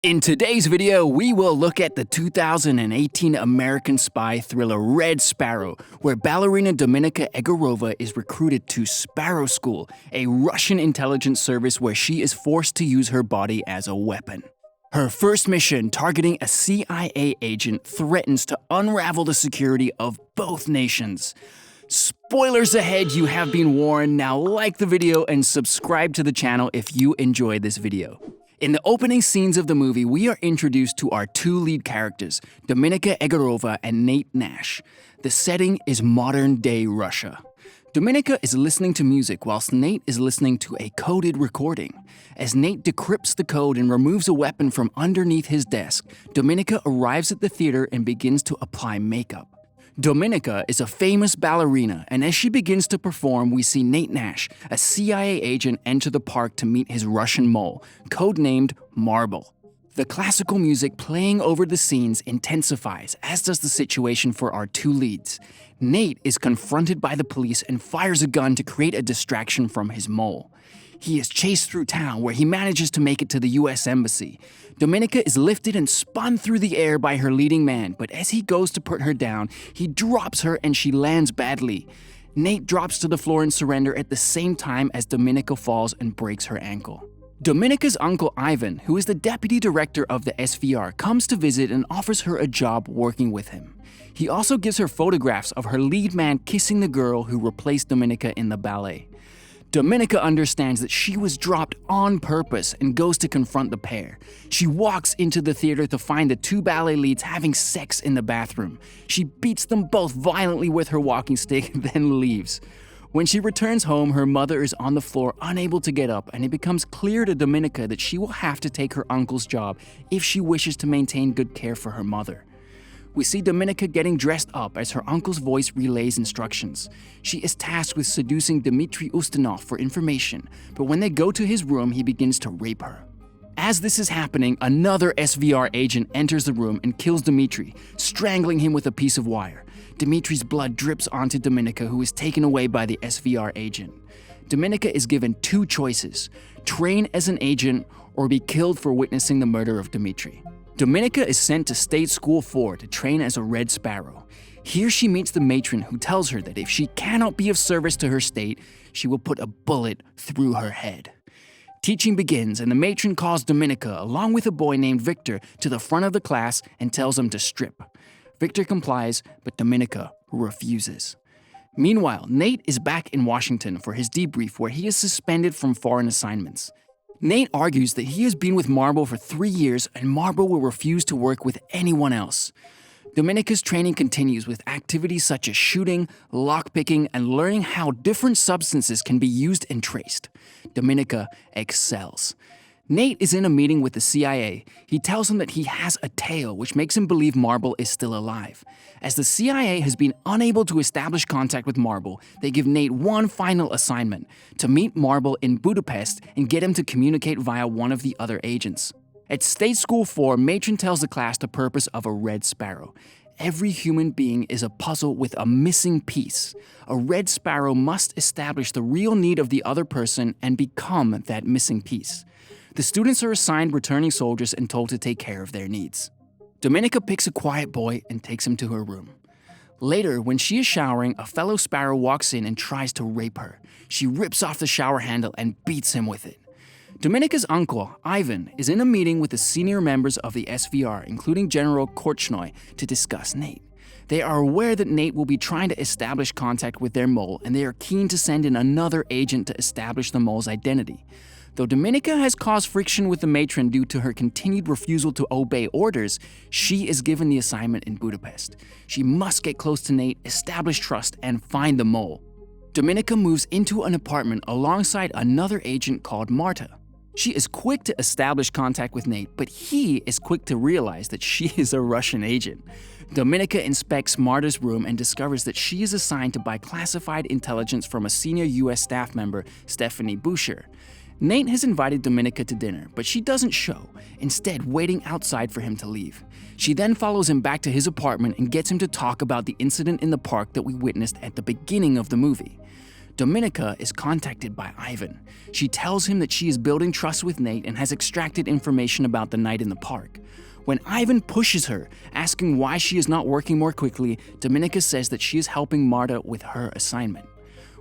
In today's video, we will look at the 2018 American spy thriller Red Sparrow, where ballerina Dominika Egorova is recruited to Sparrow School, a Russian intelligence service where she is forced to use her body as a weapon. Her first mission, targeting a CIA agent, threatens to unravel the security of both nations. Spoilers ahead, you have been warned. Now like the video and subscribe to the channel if you enjoyed this video. In the opening scenes of the movie, we are introduced to our two lead characters, Dominika Egorova and Nate Nash. The setting is modern-day Russia. Dominika is listening to music whilst Nate is listening to a coded recording. As Nate decrypts the code and removes a weapon from underneath his desk, Dominika arrives at the theater and begins to apply makeup. Dominika is a famous ballerina, and as she begins to perform, we see Nate Nash, a CIA agent, enter the park to meet his Russian mole, codenamed Marble. The classical music playing over the scenes intensifies, as does the situation for our two leads. Nate is confronted by the police and fires a gun to create a distraction from his mole. He is chased through town, where he manages to make it to the US Embassy. Dominika is lifted and spun through the air by her leading man, but as he goes to put her down, he drops her and she lands badly. Nate drops to the floor in surrender at the same time as Dominika falls and breaks her ankle. Dominika's uncle Ivan, who is the deputy director of the SVR, comes to visit and offers her a job working with him. He also gives her photographs of her lead man kissing the girl who replaced Dominika in the ballet. Dominika understands that she was dropped on purpose and goes to confront the pair. She walks into the theater to find the two ballet leads having sex in the bathroom. She beats them both violently with her walking stick, then leaves. When she returns home, her mother is on the floor, unable to get up, and it becomes clear to Dominika that she will have to take her uncle's job if she wishes to maintain good care for her mother. We see Dominika getting dressed up as her uncle's voice relays instructions. She is tasked with seducing Dmitry Ustinov for information, but when they go to his room, he begins to rape her. As this is happening, another SVR agent enters the room and kills Dmitry, strangling him with a piece of wire. Dmitry's blood drips onto Dominika, who is taken away by the SVR agent. Dominika is given two choices: train as an agent or be killed for witnessing the murder of Dmitry. Dominika is sent to State School 4 to train as a Red Sparrow. Here she meets the matron, who tells her that if she cannot be of service to her state, she will put a bullet through her head. Teaching begins, and the matron calls Dominika, along with a boy named Victor, to the front of the class and tells him to strip. Victor complies, but Dominika refuses. Meanwhile, Nate is back in Washington for his debrief, where he is suspended from foreign assignments. Nate argues that he has been with Marble for 3 years and Marble will refuse to work with anyone else. Dominika's training continues with activities such as shooting, lockpicking, and learning how different substances can be used and traced. Dominika excels. Nate is in a meeting with the CIA. He tells him that he has a tail, which makes him believe Marble is still alive. As the CIA has been unable to establish contact with Marble, they give Nate one final assignment: to meet Marble in Budapest and get him to communicate via one of the other agents. At State School 4, Matron tells the class the purpose of a Red Sparrow. Every human being is a puzzle with a missing piece. A Red Sparrow must establish the real need of the other person and become that missing piece. The students are assigned returning soldiers and told to take care of their needs. Dominika picks a quiet boy and takes him to her room. Later, when she is showering, a fellow Sparrow walks in and tries to rape her. She rips off the shower handle and beats him with it. Dominika's uncle, Ivan, is in a meeting with the senior members of the SVR, including General Korchnoi, to discuss Nate. They are aware that Nate will be trying to establish contact with their mole, and they are keen to send in another agent to establish the mole's identity. Though Dominika has caused friction with the matron due to her continued refusal to obey orders, she is given the assignment in Budapest. She must get close to Nate, establish trust, and find the mole. Dominika moves into an apartment alongside another agent called Marta. She is quick to establish contact with Nate, but he is quick to realize that she is a Russian agent. Dominika inspects Marta's room and discovers that she is assigned to buy classified intelligence from a senior US staff member, Stephanie Boucher. Nate has invited Dominika to dinner, but she doesn't show, instead waiting outside for him to leave. She then follows him back to his apartment and gets him to talk about the incident in the park that we witnessed at the beginning of the movie. Dominica is contacted by Ivan. She tells him that she is building trust with Nate and has extracted information about the night in the park. When Ivan pushes her, asking why she is not working more quickly, Dominica says that she is helping Marta with her assignment.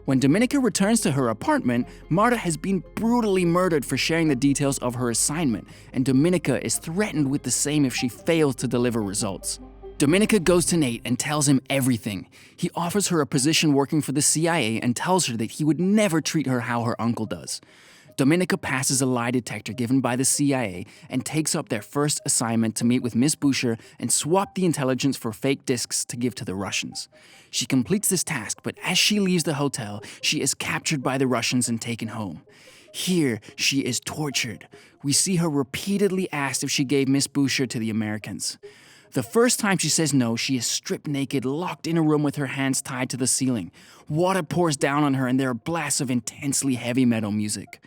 When Dominica returns to her apartment, Marta has been brutally murdered for sharing the details of her assignment, and Dominica is threatened with the same if she fails to deliver results. Dominica goes to Nate and tells him everything. He offers her a position working for the CIA and tells her that he would never treat her how her uncle does. Dominica passes a lie detector given by the CIA and takes up their first assignment to meet with Miss Boucher and swap the intelligence for fake discs to give to the Russians. She completes this task, but as she leaves the hotel, she is captured by the Russians and taken home. Here, she is tortured. We see her repeatedly asked if she gave Miss Boucher to the Americans. The first time she says no, she is stripped naked, locked in a room with her hands tied to the ceiling. Water pours down on her and there are blasts of intensely heavy metal music.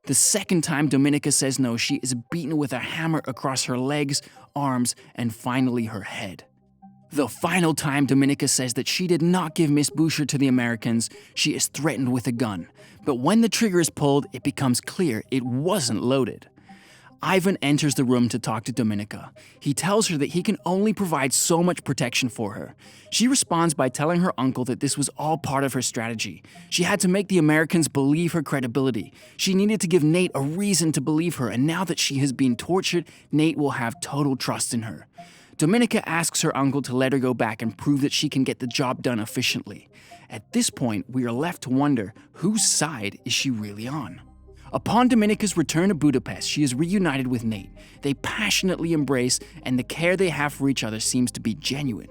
The second time Dominica says no, she is beaten with a hammer across her legs, arms, and finally her head. The final time Dominica says that she did not give Miss Boucher to the Americans, she is threatened with a gun. But when the trigger is pulled, it becomes clear it wasn't loaded. Ivan enters the room to talk to Dominica. He tells her that he can only provide so much protection for her. She responds by telling her uncle that this was all part of her strategy. She had to make the Americans believe her credibility. She needed to give Nate a reason to believe her, and now that she has been tortured, Nate will have total trust in her. Dominica asks her uncle to let her go back and prove that she can get the job done efficiently. At this point, we are left to wonder, whose side is she really on? Upon Dominica's return to Budapest, she is reunited with Nate. They passionately embrace, and the care they have for each other seems to be genuine.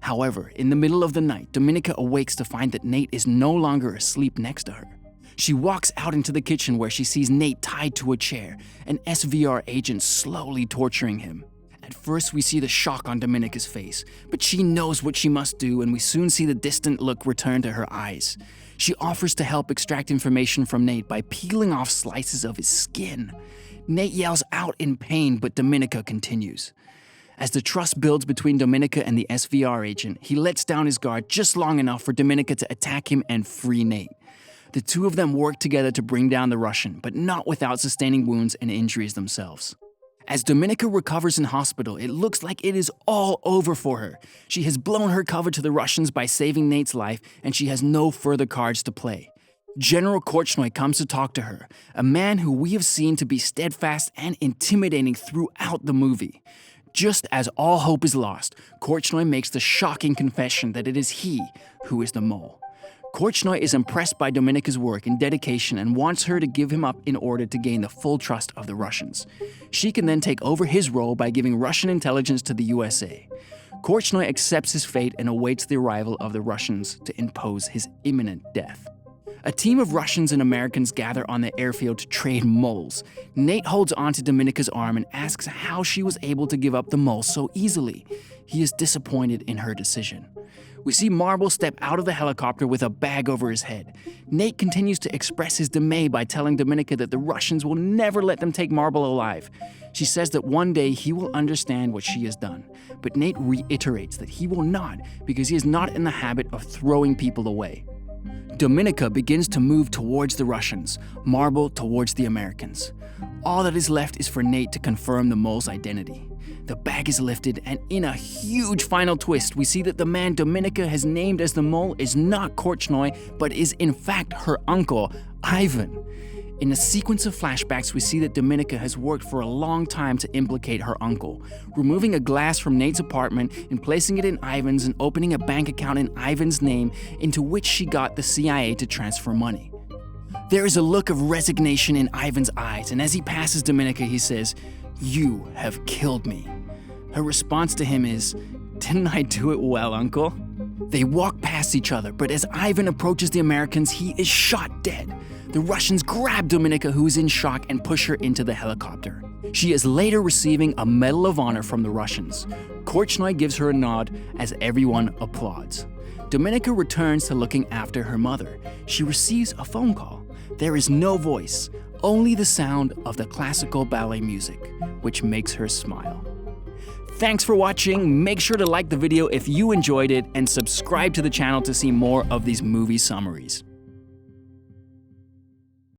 However, in the middle of the night, Dominica awakes to find that Nate is no longer asleep next to her. She walks out into the kitchen where she sees Nate tied to a chair, an SVR agent slowly torturing him. At first, we see the shock on Dominica's face, but she knows what she must do, and we soon see the distant look return to her eyes. She offers to help extract information from Nate by peeling off slices of his skin. Nate yells out in pain, but Dominica continues. As the trust builds between Dominica and the SVR agent, he lets down his guard just long enough for Dominica to attack him and free Nate. The two of them work together to bring down the Russian, but not without sustaining wounds and injuries themselves. As Dominica recovers in hospital, it looks like it is all over for her. She has blown her cover to the Russians by saving Nate's life, and she has no further cards to play. General Korchnoi comes to talk to her, a man who we have seen to be steadfast and intimidating throughout the movie. Just as all hope is lost, Korchnoi makes the shocking confession that it is he who is the mole. Korchnoi is impressed by Dominica's work and dedication and wants her to give him up in order to gain the full trust of the Russians. She can then take over his role by giving Russian intelligence to the USA. Korchnoi accepts his fate and awaits the arrival of the Russians to impose his imminent death. A team of Russians and Americans gather on the airfield to trade moles. Nate holds onto Dominica's arm and asks how she was able to give up the mole so easily. He is disappointed in her decision. We see Marble step out of the helicopter with a bag over his head. Nate continues to express his dismay by telling Dominica that the Russians will never let them take Marble alive. She says that one day he will understand what she has done, but Nate reiterates that he will not because he is not in the habit of throwing people away. Dominica begins to move towards the Russians, Marble towards the Americans. All that is left is for Nate to confirm the mole's identity. The bag is lifted, and in a huge final twist, we see that the man Dominica has named as the mole is not Korchnoi, but is in fact her uncle, Ivan. In a sequence of flashbacks, we see that Dominica has worked for a long time to implicate her uncle, removing a glass from Nate's apartment and placing it in Ivan's and opening a bank account in Ivan's name into which she got the CIA to transfer money. There is a look of resignation in Ivan's eyes, and as he passes Dominica, he says, "You have killed me." Her response to him is, "Didn't I do it well, uncle?" They walk past each other, but as Ivan approaches the Americans, he is shot dead. The Russians grab Dominica, who is in shock, and push her into the helicopter. She is later receiving a Medal of Honor from the Russians. Korchnoi gives her a nod as everyone applauds. Dominica returns to looking after her mother. She receives a phone call. There is no voice, only the sound of the classical ballet music, which makes her smile. Thanks for watching. Make sure to like the video if you enjoyed it and subscribe to the channel to see more of these movie summaries.